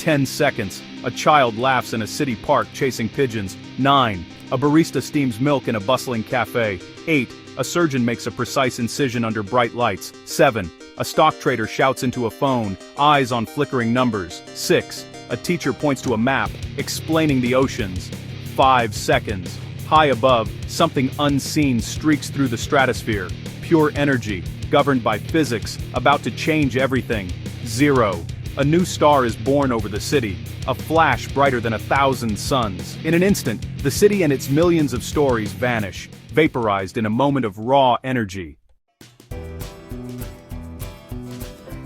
10 seconds. A child laughs in a city park chasing pigeons. 9. A barista steams milk in a bustling cafe. 8. A surgeon makes a precise incision under bright lights. 7. A stock trader shouts into a phone, eyes on flickering numbers. 6. A teacher points to a map, explaining the oceans. 5 seconds. High above, something unseen streaks through the stratosphere. Pure energy, governed by physics, about to change everything. 0. A new star is born over the city, a flash brighter than 1,000 suns. In an instant, the city and its millions of stories vanish, vaporized in a moment of raw energy.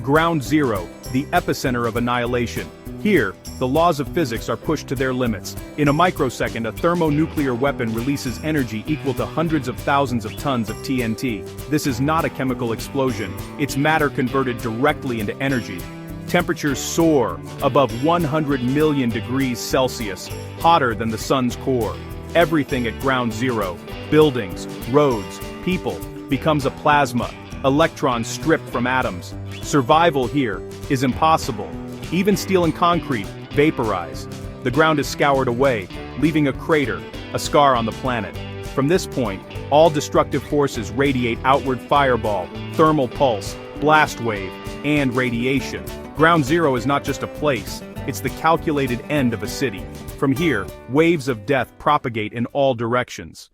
Ground Zero, the epicenter of annihilation. Here, the laws of physics are pushed to their limits. In a microsecond, a thermonuclear weapon releases energy equal to hundreds of thousands of tons of TNT. This is not a chemical explosion, it's matter converted directly into energy. Temperatures soar above 100 million degrees Celsius, hotter than the sun's core. Everything at ground zero, buildings, roads, people, becomes a plasma, electrons stripped from atoms. Survival here is impossible. Even steel and concrete vaporize. The ground is scoured away, leaving a crater, a scar on the planet. From this point, all destructive forces radiate outward: fireball, thermal pulse, blast wave, and radiation. Ground Zero is not just a place, it's the calculated end of a city. From here, waves of death propagate in all directions.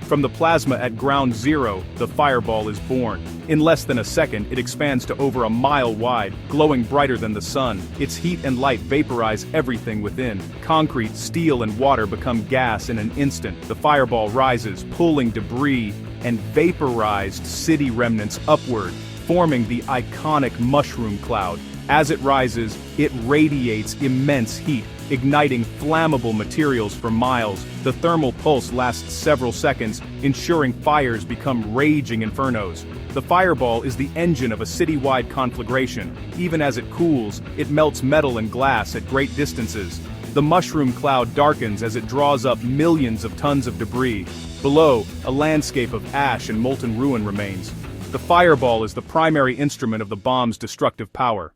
From the plasma at ground zero, the fireball is born. In less than a second, it expands to over a mile wide, glowing brighter than the sun. Its heat and light vaporize everything within. Concrete, steel, and water become gas in an instant. The fireball rises, pulling debris and vaporized city remnants upward, forming the iconic mushroom cloud. As it rises, it radiates immense heat, igniting flammable materials for miles. The thermal pulse lasts several seconds, ensuring fires become raging infernos. The fireball is the engine of a citywide conflagration. Even as it cools, it melts metal and glass at great distances. The mushroom cloud darkens as it draws up millions of tons of debris. Below, a landscape of ash and molten ruin remains. The fireball is the primary instrument of the bomb's destructive power.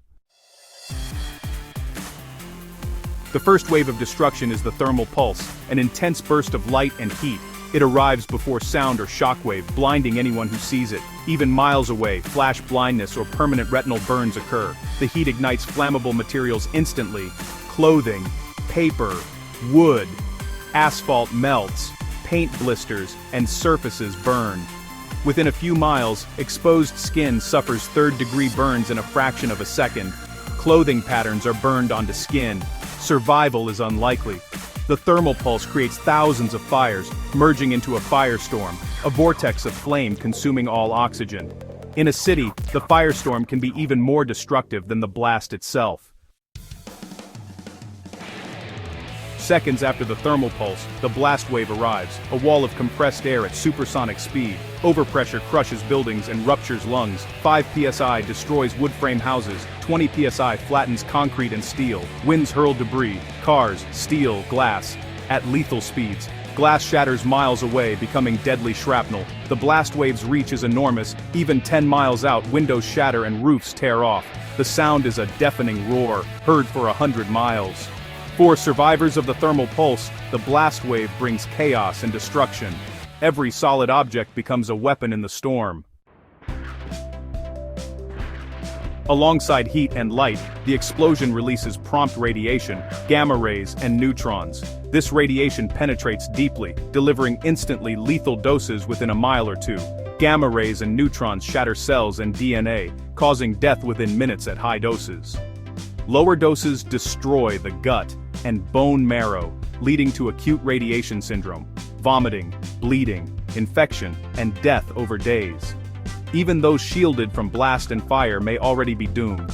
The first wave of destruction is the thermal pulse, an intense burst of light and heat. It arrives before sound or shockwave, blinding anyone who sees it. Even miles away, flash blindness or permanent retinal burns occur. The heat ignites flammable materials instantly. Clothing, paper, wood, asphalt melts, paint blisters, and surfaces burn. Within a few miles, exposed skin suffers third-degree burns in a fraction of a second. Clothing patterns are burned onto skin. Survival is unlikely. The thermal pulse creates thousands of fires, merging into a firestorm, a vortex of flame consuming all oxygen. In a city, the firestorm can be even more destructive than the blast itself. Seconds after the thermal pulse, the blast wave arrives, a wall of compressed air at supersonic speed. Overpressure crushes buildings and ruptures lungs. 5 psi destroys wood frame houses. 20 psi flattens concrete and steel. Winds hurl debris, cars, steel, glass. At lethal speeds, glass shatters miles away, becoming deadly shrapnel. The blast wave's reach is enormous. Even 10 miles out, windows shatter and roofs tear off. The sound is a deafening roar, heard for 100 miles. For survivors of the thermal pulse, the blast wave brings chaos and destruction. Every solid object becomes a weapon in the storm. Alongside heat and light, the explosion releases prompt radiation, gamma rays, and neutrons. This radiation penetrates deeply, delivering instantly lethal doses within a mile or two. Gamma rays and neutrons shatter cells and DNA, causing death within minutes at high doses. Lower doses destroy the gut and bone marrow, leading to acute radiation syndrome, vomiting, bleeding, infection, and death over days. Even those shielded from blast and fire may already be doomed.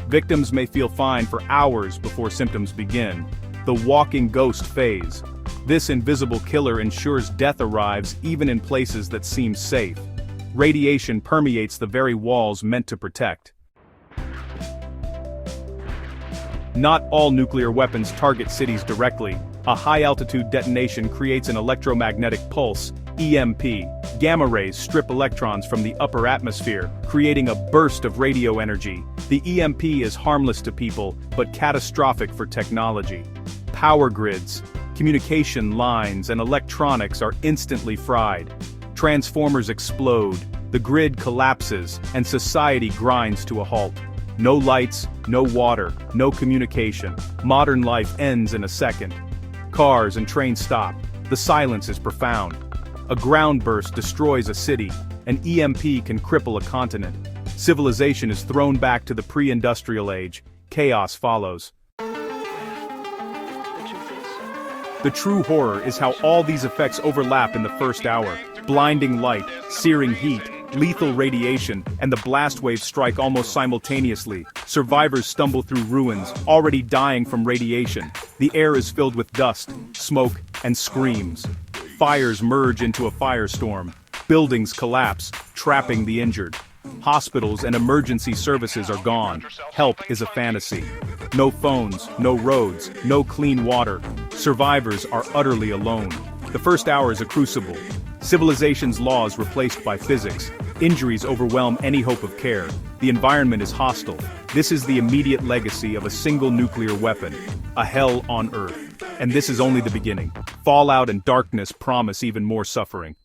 Victims may feel fine for hours before symptoms begin, the walking ghost phase. This invisible killer ensures death arrives even in places that seem safe. Radiation permeates the very walls meant to protect. Not all nuclear weapons target cities directly. A high-altitude detonation creates an electromagnetic pulse, EMP. Gamma rays strip electrons from the upper atmosphere, creating a burst of radio energy. The EMP is harmless to people, but catastrophic for technology. Power grids, communication lines, and electronics are instantly fried. Transformers explode, the grid collapses, and society grinds to a halt. No lights, no water, no communication. Modern life ends in a second. Cars and trains stop. The silence is profound. A ground burst destroys a city. An EMP can cripple a continent. Civilization is thrown back to the pre-industrial age. Chaos follows. The true horror is how all these effects overlap in the first hour. Blinding light, searing heat, lethal radiation, and the blast waves strike almost simultaneously. Survivors stumble through ruins, already dying from radiation. The air is filled with dust, smoke, and screams. Fires merge into a firestorm. Buildings collapse, trapping the injured. Hospitals and emergency services are gone. Help is a fantasy. No phones, no roads, no clean water. Survivors are utterly alone. The first hour is a crucible. Civilization's laws replaced by physics. Injuries overwhelm any hope of care. The environment is hostile. This is the immediate legacy of a single nuclear weapon. A hell on Earth. And this is only the beginning. Fallout and darkness promise even more suffering.